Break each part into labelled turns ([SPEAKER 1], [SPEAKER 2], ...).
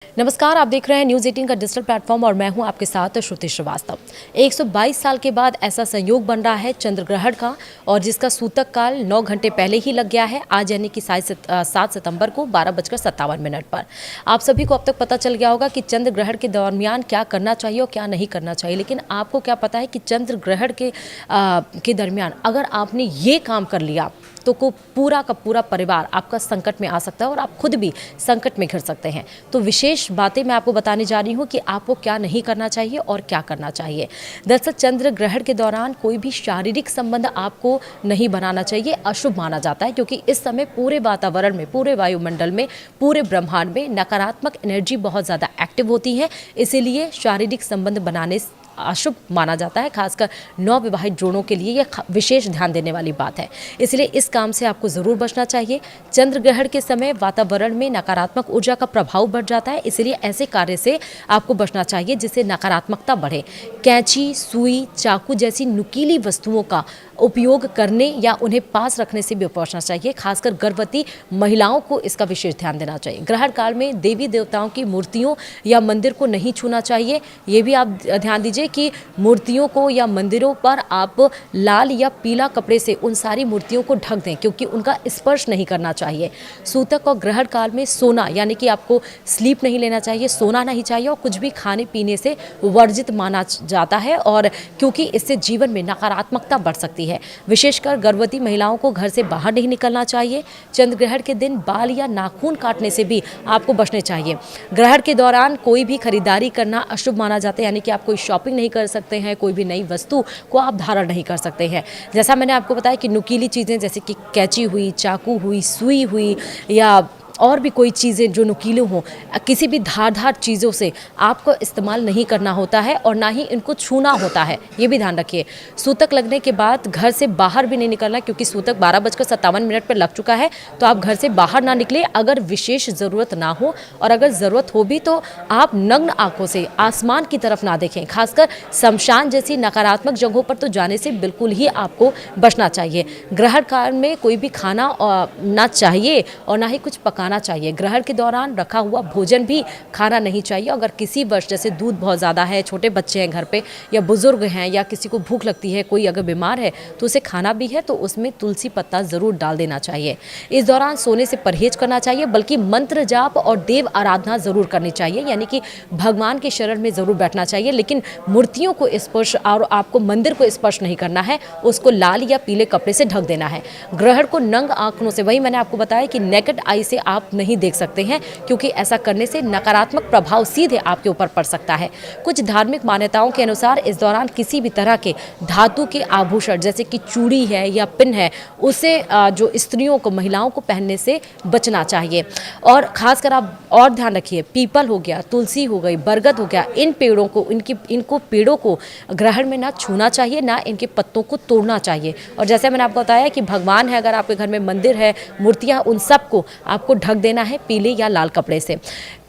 [SPEAKER 1] नमस्कार, आप देख रहे हैं न्यूज़ 18 का डिजिटल प्लेटफॉर्म और मैं हूं आपके साथ श्रुति श्रीवास्तव। 122 साल के बाद ऐसा संयोग बन रहा है चंद्र ग्रहण का, और जिसका सूतक काल 9 घंटे पहले ही लग गया है। आज यानी कि 7 सितंबर को 12:57 पर आप सभी को अब तक पता चल गया होगा कि चंद्र ग्रहण के दरमियान क्या करना चाहिए और क्या नहीं करना चाहिए। लेकिन आपको क्या पता है कि चंद्र ग्रहण के दरमियान अगर आपने ये काम कर लिया तो को पूरा का पूरा परिवार आपका संकट में आ सकता है और आप खुद भी संकट में घिर सकते हैं। तो विशेष बातें मैं आपको बताने जा रही हूँ कि आपको क्या नहीं करना चाहिए और क्या करना चाहिए। दरअसल चंद्र ग्रहण के दौरान कोई भी शारीरिक संबंध आपको नहीं बनाना चाहिए, अशुभ माना जाता है, क्योंकि इस समय पूरे वातावरण में, पूरे वायुमंडल में, पूरे ब्रह्मांड में नकारात्मक एनर्जी बहुत ज़्यादा एक्टिव होती है। इसीलिए शारीरिक संबंध बनाने अशुभ माना जाता है। खासकर नवविवाहित जोड़ों के लिए यह विशेष ध्यान देने वाली बात है। इसलिए इस काम से आपको ज़रूर बचना चाहिए। चंद्र ग्रहण के समय वातावरण में नकारात्मक ऊर्जा का प्रभाव बढ़ जाता है, इसलिए ऐसे कार्य से आपको बचना चाहिए जिससे नकारात्मकता बढ़े। कैंची, सुई, चाकू जैसी नुकीली वस्तुओं का उपयोग करने या उन्हें पास रखने से भी बचना चाहिए। खासकर गर्भवती महिलाओं को इसका विशेष ध्यान देना चाहिए। ग्रहण काल में देवी देवताओं की मूर्तियों या मंदिर को नहीं छूना चाहिए। ये भी आप ध्यान दीजिए कि मूर्तियों को या मंदिरों पर आप लाल या पीला कपड़े से उन सारी मूर्तियों को ढक दें, क्योंकि उनका स्पर्श नहीं करना चाहिए। सूतक और ग्रहण काल में सोना, यानी कि आपको स्लीप नहीं लेना चाहिए, सोना नहीं चाहिए, और कुछ भी खाने पीने से वर्जित माना जाता है, और क्योंकि इससे जीवन में नकारात्मकता बढ़ सकती है। विशेषकर गर्भवती महिलाओं को घर से बाहर नहीं निकलना चाहिए। चंद्र ग्रहण के दिन बाल या नाखून काटने से भी आपको बचने चाहिए। ग्रहण के दौरान कोई भी खरीदारी करना अशुभ माना जाता है, यानी कि आप कोई शॉपिंग नहीं कर सकते हैं, कोई भी नई वस्तु को आप धारण नहीं कर सकते हैं। जैसा मैंने आपको बताया कि नुकीली चीज़ें जैसे कि कैंची हुई, चाकू हुई, सुई हुई, या और भी कोई चीज़ें जो नुकीली हों, किसी भी धारदार चीज़ों से आपको इस्तेमाल नहीं करना होता है और ना ही इनको छूना होता है। ये भी ध्यान रखिए। सूतक लगने के बाद घर से बाहर भी नहीं निकलना, क्योंकि सूतक 12:57 पर लग चुका है। तो आप घर से बाहर ना निकले अगर विशेष ज़रूरत ना हो, और अगर ज़रूरत हो भी तो आप नग्न आंखों से आसमान की तरफ ना देखें। खासकर शमशान जैसी नकारात्मक जगहों पर तो जाने से बिल्कुल ही आपको बचना चाहिए। ग्रहण काल में कोई भी खाना ना चाहिए और ना ही कुछ पकाना चाहिए। ग्रहण के दौरान रखा हुआ भोजन भी खाना नहीं चाहिए। अगर किसी वर्ष जैसे दूध बहुत ज़्यादा है, छोटे बच्चे हैं घर पे, या बुजुर्ग हैं, या किसी को भूख लगती है, कोई अगर बीमार है तो उसे खाना भी है तो उसमें तुलसी पत्ता ज़रूर डाल देना चाहिए। इस दौरान सोने से परहेज करना चाहिए, बल्कि मंत्र जाप और देव आराधना ज़रूर करनी चाहिए, यानी कि भगवान के शरण में ज़रूर बैठना चाहिए। लेकिन मूर्तियों को स्पर्श और आपको मंदिर को स्पर्श नहीं करना है, उसको लाल या पीले कपड़े से ढक देना है। ग्रहण को नंग आंखों से, वही मैंने आपको बताया कि नेकेड आई से आप नहीं देख सकते हैं, क्योंकि ऐसा करने से नकारात्मक प्रभाव सीधे आपके ऊपर पड़ सकता है। कुछ धार्मिक मान्यताओं के अनुसार इस दौरान किसी भी तरह के धातु के आभूषण जैसे कि चूड़ी है या पिन है, उसे जो स्त्रियों को, महिलाओं को पहनने से बचना चाहिए। और खासकर आप और ध्यान रखिए, पीपल हो गया, तुलसी हो गई, बरगद हो गया, इन पेड़ों को, इनको पेड़ों को ग्रहण में ना छूना चाहिए, ना इनके पत्तों को तोड़ना चाहिए। और जैसे मैंने आपको बताया कि भगवान है, अगर आपके घर में मंदिर है, मूर्तियाँ, उन सबको आपको ढक देना है पीले या लाल कपड़े से।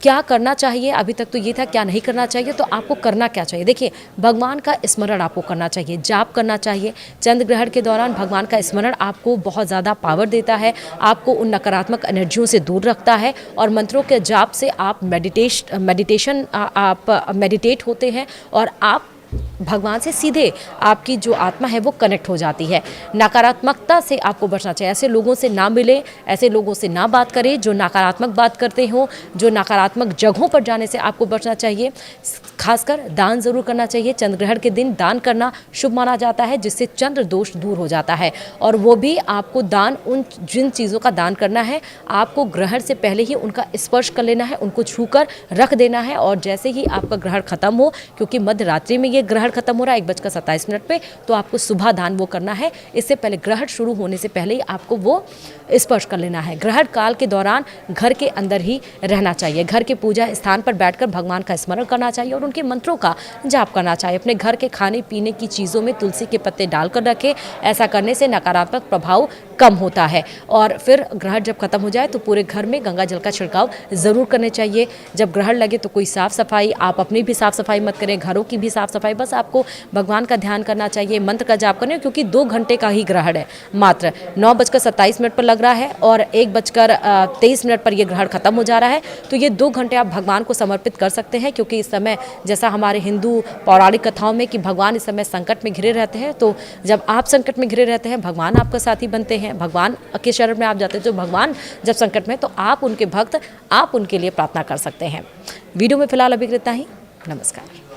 [SPEAKER 1] क्या करना चाहिए, अभी तक तो ये था, क्या नहीं करना चाहिए, तो आपको करना क्या चाहिए। देखिए, भगवान का स्मरण आपको करना चाहिए, जाप करना चाहिए। चंद्र ग्रहण के दौरान भगवान का स्मरण आपको बहुत ज़्यादा पावर देता है, आपको उन नकारात्मक एनर्जियों से दूर रखता है, और मंत्रों के जाप से आप मेडिटेट होते हैं, और आप भगवान से सीधे, आपकी जो आत्मा है वो कनेक्ट हो जाती है। नकारात्मकता से आपको बचना चाहिए। ऐसे लोगों से ना मिले, ऐसे लोगों से ना बात करें जो नकारात्मक बात करते हो, जो नकारात्मक जगहों पर जाने से आपको बचना चाहिए। खासकर दान ज़रूर करना चाहिए। चंद्र ग्रहण के दिन दान करना शुभ माना जाता है, जिससे चंद्र दोष दूर हो जाता है। और वो भी आपको दान, उन जिन चीज़ों का दान करना है, आपको ग्रहण से पहले ही उनका स्पर्श कर लेना है, उनको छूकर रख देना है। और जैसे ही आपका ग्रहण खत्म हो, क्योंकि मध्य रात्रि में ये ग्रहण खत्म हो रहा है 1:27 पे, तो आपको सुबह दान वो करना है। इससे पहले, ग्रहण शुरू होने से पहले ही आपको वो स्पर्श कर लेना है। ग्रहण काल के दौरान घर के अंदर ही रहना चाहिए। घर के पूजा स्थान पर बैठकर भगवान का स्मरण करना चाहिए और उनके मंत्रों का जाप करना चाहिए। अपने घर के खाने पीने की चीज़ों में तुलसी के पत्ते डालकर रखें। ऐसा करने से नकारात्मक प्रभाव कम होता है। और फिर ग्रहण जब खत्म हो जाए तो पूरे घर में गंगा जल का छिड़काव ज़रूर करने चाहिए। जब ग्रहण लगे तो कोई साफ़ सफाई, आप अपनी भी साफ़ सफाई मत करें, घरों की भी साफ़ सफाई, बस आपको भगवान का ध्यान करना चाहिए, मंत्र का जाप करना है, क्योंकि 2 घंटे का ही ग्रहण है मात्र। 9:27 पर लग रहा है और 1:23 पर यह ग्रहण खत्म हो जा रहा है। तो ये 2 घंटे आप भगवान को समर्पित कर सकते हैं, क्योंकि इस समय जैसा हमारे हिंदू पौराणिक कथाओं में कि भगवान इस समय संकट में घिरे रहते हैं, तो जब आप संकट में घिरे रहते हैं भगवान आपका साथी बनते हैं, भगवान के शरण में आप जाते हैं। तो भगवान जब संकट में, तो आप उनके भक्त, आप उनके लिए प्रार्थना कर सकते हैं। वीडियो में फिलहाल अभी इतना ही। नमस्कार।